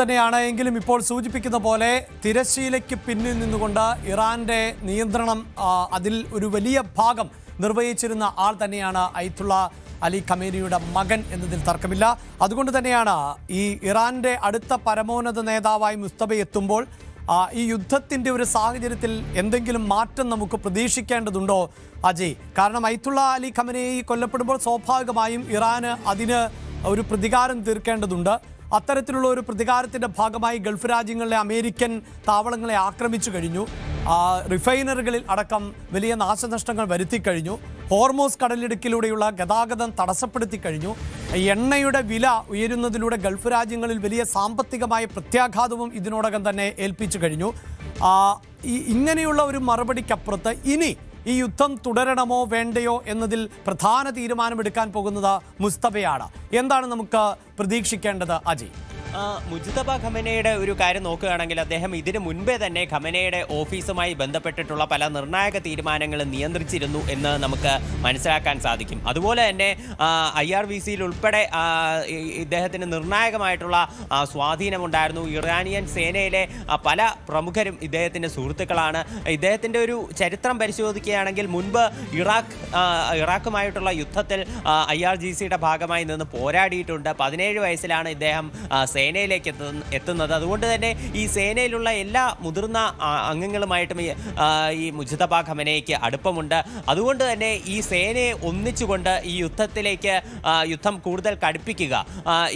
തന്നെയാണ്. എങ്കിലും ഇപ്പോൾ സൂചിപ്പിക്കുന്ന പോലെ തിരശ്ശീലയ്ക്ക് പിന്നിൽ നിന്നുകൊണ്ട് ഇറാന്റെ നിയന്ത്രണം അതിൽ ഒരു വലിയ ഭാഗം നിർവഹിച്ചിരുന്ന ആൾ തന്നെയാണ് അയത്തുള്ള അലി ഖമേനിയുടെ മകൻ എന്നതിൽ തർക്കമില്ല. അതുകൊണ്ട് തന്നെയാണ് ഈ ഇറാന്റെ അടുത്ത പരമോന്നത നേതാവായി മുസ്തഫ എത്തുമ്പോൾ ഈ യുദ്ധത്തിന്റെ ഒരു സാഹചര്യത്തിൽ എന്തെങ്കിലും മാറ്റം നമുക്ക് പ്രതീക്ഷിക്കേണ്ടതുണ്ടോ അജയ്? കാരണം അയത്തുള്ള അലി ഖമേനി കൊല്ലപ്പെടുമ്പോൾ സ്വാഭാവികമായും ഇറാന് അതിന് ഒരു പ്രതികാരം തീർക്കേണ്ടതുണ്ട്. അത്തരത്തിലുള്ള ഒരു പ്രതികാരത്തിന്റെ ഭാഗമായി ഗൾഫ് രാജ്യങ്ങളിലെ അമേരിക്കൻ താവളങ്ങളെ ആക്രമിച്ചു കഴിഞ്ഞു. റിഫൈനറികളിൽ അടക്കം വലിയ നാശനഷ്ടങ്ങൾ വരുത്തിക്കഴിഞ്ഞു. ഹോർമോസ് കടലിടുക്കിലൂടെയുള്ള ഗതാഗതം തടസ്സപ്പെടുത്തി കഴിഞ്ഞു. എണ്ണയുടെ വില ഉയരുന്നതിലൂടെ ഗൾഫ് രാജ്യങ്ങളിൽ വലിയ സാമ്പത്തികമായ പ്രത്യാഘാതവും ഇതിനോടകം തന്നെ ഏൽപ്പിച്ചു കഴിഞ്ഞു. ഇങ്ങനെയുള്ള ഒരു മറുപടിക്കപ്പുറത്ത് ഇനി ഈ യുദ്ധം തുടരണമോ വേണ്ടയോ എന്നതിൽ പ്രധാന തീരുമാനമെടുക്കാൻ പോകുന്നത് മുസ്തഫയാണ്. എന്താണ് നമുക്ക് പ്രതീക്ഷിക്കേണ്ടത് അജയ്? മുജ്തബ ഖമേനിയുടെ ഒരു കാര്യം നോക്കുകയാണെങ്കിൽ അദ്ദേഹം ഇതിനു മുൻപേ തന്നെ ഖമേനിയുടെ ഓഫീസുമായി ബന്ധപ്പെട്ടിട്ടുള്ള പല നിർണായക തീരുമാനങ്ങളും നിയന്ത്രിച്ചിരുന്നു എന്ന് നമുക്ക് മനസ്സിലാക്കാൻ സാധിക്കും. അതുപോലെ തന്നെ IRGC ഉൾപ്പെടെ ഇദ്ദേഹത്തിന് നിർണായകമായിട്ടുള്ള സ്വാധീനമുണ്ടായിരുന്നു. ഇറാനിയൻ സേനയിലെ പല പ്രമുഖരും ഇദ്ദേഹത്തിൻ്റെ സുഹൃത്തുക്കളാണ്. ഇദ്ദേഹത്തിൻ്റെ ഒരു ചരിത്രം പരിശോധിക്കുകയാണെങ്കിൽ മുൻപ് ഇറാഖുമായിട്ടുള്ള യുദ്ധത്തിൽ IRGCയുടെ ഭാഗമായി നിന്ന് പോരാടിയിട്ടുണ്ട്. 17 വയസ്സിലാണ് ഇദ്ദേഹം സേനയിലേക്ക് എത്തുന്നത്. അതുകൊണ്ട് തന്നെ ഈ സേനയിലുള്ള എല്ലാ മുതിർന്ന അംഗങ്ങളുമായിട്ടും ഈ മുജ്തബ ഖമേനിക്ക് അടുപ്പമുണ്ട്. അതുകൊണ്ട് തന്നെ ഈ സേനയെ ഒന്നിച്ചുകൊണ്ട് ഈ യുദ്ധം കൂടുതൽ കടുപ്പിക്കുക,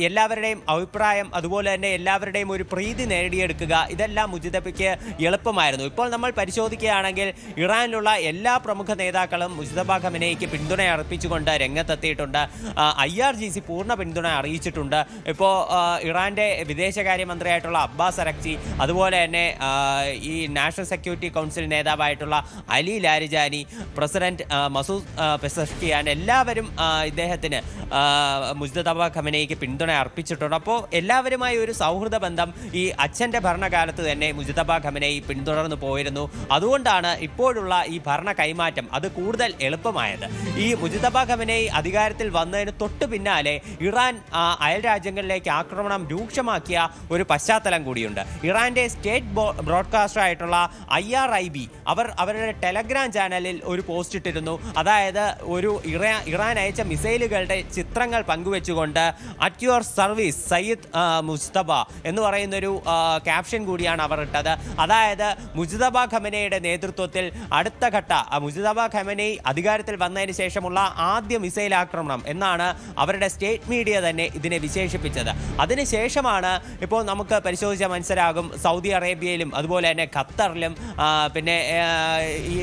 എല്ലാവരുടെയും അഭിപ്രായം, അതുപോലെ തന്നെ എല്ലാവരുടെയും ഒരു പ്രീതി നേടിയെടുക്കുക, ഇതെല്ലാം മുജ്തബയ്ക്ക് എളുപ്പമായിരുന്നു. ഇപ്പോൾ നമ്മൾ പരിശോധിക്കുകയാണെങ്കിൽ ഇറാനിലുള്ള എല്ലാ പ്രമുഖ നേതാക്കളും മുജ്തബ ഖമേനിക്ക് പിന്തുണ അർപ്പിച്ചുകൊണ്ട് രംഗത്തെത്തിയിട്ടുണ്ട്. IRGC പൂർണ്ണ പിന്തുണ അറിയിച്ചിട്ടുണ്ട്. ഇപ്പോൾ ഇറാന്റെ വിദേശകാര്യമന്ത്രിയായിട്ടുള്ള അബ്ബാസ് അരക്ചി, അതുപോലെ തന്നെ ഈ നാഷണൽ സെക്യൂരിറ്റി കൗൺസിൽ നേതാവായിട്ടുള്ള Ali Larijani, president Masoud Pezeshkian, എല്ലാവരും ഇദ്ദേഹത്തിന് മുജ്തബ ഖമേനിക്ക് പിന്തുണ അർപ്പിച്ചിട്ടുണ്ട്. അപ്പോൾ എല്ലാവരുമായി ഒരു സൗഹൃദ ബന്ധം ഈ അച്ഛൻ്റെ ഭരണകാലത്ത് തന്നെ മുജ്തബ ഖമേനി പിന്തുടർന്നു പോയിരുന്നു. അതുകൊണ്ടാണ് ഇപ്പോഴുള്ള ഈ ഭരണ കൈമാറ്റം അത് കൂടുതൽ എളുപ്പമായത്. ഈ മുജ്തബ ഖമേനി അധികാരത്തിൽ വന്നതിന് തൊട്ടു പിന്നാലെ ഇറാൻ അയൽ രാജ്യങ്ങളിലേക്ക് ആക്രമണം രൂക്ഷമാക്കിയ ഒരു പശ്ചാത്തലം കൂടിയുണ്ട്. ഇറാന്റെ സ്റ്റേറ്റ് ബ്രോഡ്കാസ്റ്റർ ആയിട്ടുള്ള IRIB അവരുടെ ടെലഗ്രാം ചാനലിൽ ഒരു പോസ്റ്റ് ഇട്ടിരുന്നു. അതായത് ഒരു ഇറാൻ അയച്ച മിസൈലുകളുടെ ചിത്രങ്ങൾ പങ്കുവെച്ചുകൊണ്ട് at your service Sayyid Mustafa എന്ന് പറയുന്നൊരു ക്യാപ്ഷൻ കൂടിയാണ് അവർ ഇട്ടത്. അതായത് മുജ്തബ ഖമേനിയുടെ നേതൃത്വത്തിൽ അടുത്ത ഘട്ട മുജ്തബ ഖമേനി അധികാരത്തിൽ വന്നതിന് ശേഷമുള്ള ആദ്യ മിസൈൽ ആക്രമണം എന്നാണ് അവരുടെ സ്റ്റേറ്റ് മീഡിയ തന്നെ ഇതിനെ വിശേഷിപ്പിച്ചത്. അതിനുശേഷമാണ് ഇപ്പോൾ നമുക്ക് പരിശോധിച്ചാൽ മനസ്സിലാകും സൗദി അറേബ്യയിലും അതുപോലെ തന്നെ ഖത്തറിലും പിന്നെ ഈ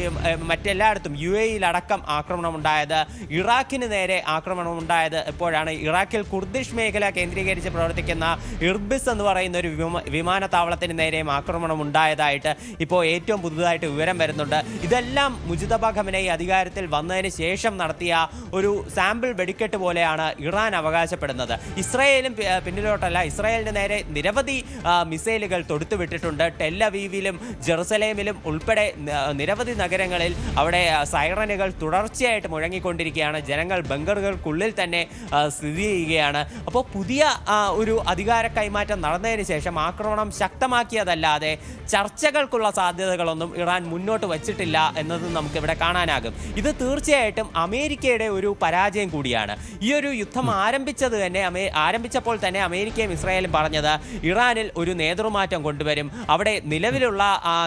മറ്റെല്ലായിടത്തും UAE-യിലടക്കം ആക്രമണമുണ്ടായത്. ഇറാഖിന് നേരെ ആക്രമണമുണ്ടായത് എപ്പോഴാണ്? ഇറാഖിൽ കുർദിഷ് മേഖല കേന്ദ്രീകരിച്ച് പ്രവർത്തിക്കുന്ന ഇർബിസ് എന്ന് പറയുന്ന ഒരു വിമാനത്താവളത്തിന് നേരെയും ആക്രമണം ഉണ്ടായതായിട്ട് ഇപ്പോൾ ഏറ്റവും പുതുതായിട്ട് വിവരം വരുന്നുണ്ട്. ഇതെല്ലാം മുജ്തബ ഖമേനി അധികാരത്തിൽ വന്നതിന് ശേഷം നടത്തിയ ഒരു സാമ്പിൾ വെടിക്കെട്ട് പോലെയാണ് ഇറാൻ അവകാശപ്പെടുന്നത്. ഇസ്രായേലും പിന്നിലോട്ടല്ല, ഇസ്രായേലിന് നേരെ നിരവധി മിസൈലുകൾ തൊടുത്തുവിട്ടിട്ടുണ്ട്. ടെല്ലവീവിലും ജെറുസലേമിലും ഉൾപ്പെടെ നിരവധി നഗരങ്ങളിൽ അവിടെ സൈറനുകൾ തുടർച്ചയായിട്ട് മുഴങ്ങിക്കൊണ്ടിരിക്കുകയാണ്. ജനങ്ങൾ ബങ്കറുകൾക്കുള്ളിൽ തന്നെ സ്ഥിതി ചെയ്യുകയാണ്. അപ്പോൾ പുതിയ ഒരു അധികാര കൈമാറ്റം നടന്നതിന് ശേഷം ആക്രമണം ശക്തമാക്കിയതല്ലാതെ ചർച്ചകൾക്കുള്ള സാധ്യതകളൊന്നും ഇറാൻ മുന്നോട്ട് വച്ചിട്ടില്ല എന്നതും നമുക്കിവിടെ കാണാനാകും. ഇത് തീർച്ചയായിട്ടും അമേരിക്കയുടെ ഒരു പരാജയം കൂടിയാണ്. ഈ ഒരു യുദ്ധം ആരംഭിച്ചപ്പോൾ തന്നെ അമേരിക്കയും ഇസ്രായേലും പറഞ്ഞത് ഇറാനിൽ ഒരു നേതൃമാറ്റം കൊണ്ടുവരും, അവിടെ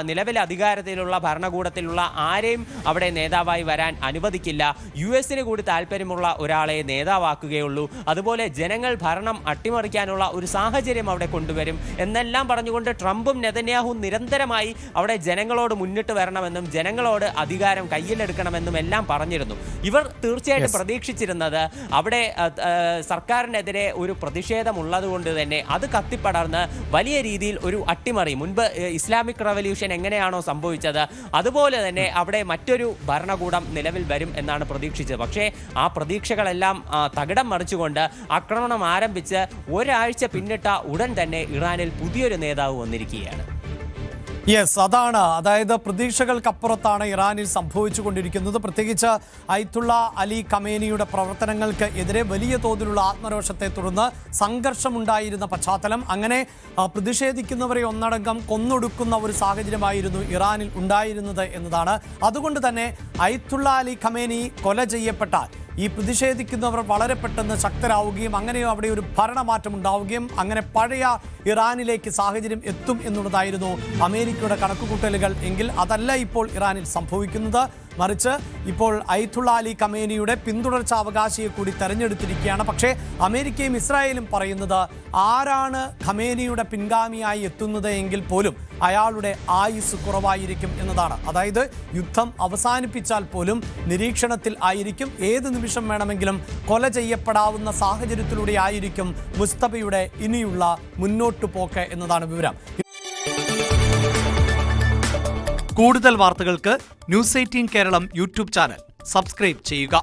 നിലവിൽ അധികാരത്തിലുള്ള ഭരണകൂടത്തിലുള്ള ആരെയും അവിടെ നേതാവായി വരാൻ അനുവദിക്കില്ല, US-ന് കൂടി താല്പര്യമുള്ള ഒരാളെ നേതാവാക്കുകയുള്ളൂ, അതുപോലെ ജനങ്ങൾ ഭരണം അട്ടിമറിക്കാനുള്ള ഒരു സാഹചര്യം അവിടെ കൊണ്ടുവരും എന്നെല്ലാം പറഞ്ഞുകൊണ്ട് ട്രംപും നെതന്യാഹുവും നിരന്തരമായി അവിടെ ജനങ്ങളോട് മുന്നിട്ട് വരണമെന്നും ജനങ്ങളോട് അധികാരം കയ്യിലെടുക്കണമെന്നും എല്ലാം പറഞ്ഞിരുന്നു. ഇവർ തീർച്ചയായിട്ടും പ്രതീക്ഷിച്ചിരുന്നത് അവിടെ സർക്കാരിനെതിരെ ഒരു പ്രതിഷേധമുള്ളത് കൊണ്ട് തന്നെ അത് കത്തിപ്പടർന്ന് വലിയ രീതിയിൽ ഒരു അട്ടിമറി, മുൻപ് ഇസ്ലാമിക് റവല്യൂഷൻ എങ്ങനെയാണോ സംഭവിച്ചത് അതുപോലെ തന്നെ അവിടെ മറ്റൊരു ഭരണകൂടം നിലവിൽ വരും എന്നാണ് പ്രതീക്ഷിച്ചത്. പക്ഷേ ആ പ്രതീക്ഷകളെല്ലാം തകിടം മറിച്ചുകൊണ്ട് ആക്രമണം ആരംഭിച്ച് ഒരാഴ്ച പിന്നിട്ട ഉടൻ തന്നെ ഇറാനിൽ പുതിയൊരു നേതാവ് വന്നിരിക്കുകയാണ്. യെസ്, അതായത് പ്രതീക്ഷകൾക്കപ്പുറത്താണ് ഇറാനിൽ സംഭവിച്ചുകൊണ്ടിരിക്കുന്നത്. പ്രത്യേകിച്ച് അയത്തുള്ള അലി ഖമേനിയുടെ പ്രവർത്തനങ്ങൾക്ക് എതിരെ വലിയ തോതിലുള്ള ആത്മരോഷത്തെ തുടർന്ന് സംഘർഷമുണ്ടായിരുന്ന പശ്ചാത്തലം, അങ്ങനെ പ്രതിഷേധിക്കുന്നവരെ ഒന്നടങ്കം കൊന്നൊടുക്കുന്ന ഒരു സാഹചര്യമായിരുന്നു ഇറാനിൽ ഉണ്ടായിരുന്നത് എന്നതാണ്. അതുകൊണ്ട് തന്നെ അയത്തുള്ള അലി ഖമേനി കൊല ചെയ്യപ്പെട്ടാൽ ഈ പ്രതിഷേധിക്കുന്നവർ വളരെ പെട്ടെന്ന് ശക്തരാവുകയും അങ്ങനെ അവിടെ ഒരു ഭരണമാറ്റം ഉണ്ടാവുകയും അങ്ങനെ പഴയ ഇറാനിലേക്ക് സാഹചര്യം എത്തും എന്നുള്ളതായിരുന്നു അമേരിക്കയുടെ കണക്കുകൂട്ടലുകൾ. എങ്കിൽ അതല്ല ഇപ്പോൾ ഇറാനിൽ സംഭവിക്കുന്നത്. മറിച്ച് ഇപ്പോൾ അയത്തുള്ള അലി ഖമേനിയുടെ പിന്തുടർച്ചാ അവകാശിയെ കൂടി തെരഞ്ഞെടുത്തിരിക്കുകയാണ്. പക്ഷേ അമേരിക്കയും ഇസ്രായേലും പറയുന്നത് ആരാണ് ഖമേനിയുടെ പിൻഗാമിയായി എത്തുന്നത് എങ്കിൽ പോലും അയാളുടെ ആയുസ് കുറവായിരിക്കും എന്നതാണ്. അതായത് യുദ്ധം അവസാനിപ്പിച്ചാൽ പോലും നിരീക്ഷണത്തിൽ ആയിരിക്കും. ഏത് നിമിഷം വേണമെങ്കിലും കൊല ചെയ്യപ്പെടാവുന്ന സാഹചര്യത്തിലൂടെ ആയിരിക്കും മുസ്തഫയുടെ ഇനിയുള്ള മുന്നോട്ടു പോക്ക് എന്നതാണ് വിവരം. കൂടുതൽ വാർത്തകൾക്ക് news 18 Keralam YouTube channel subscribe ചെയ്യുക.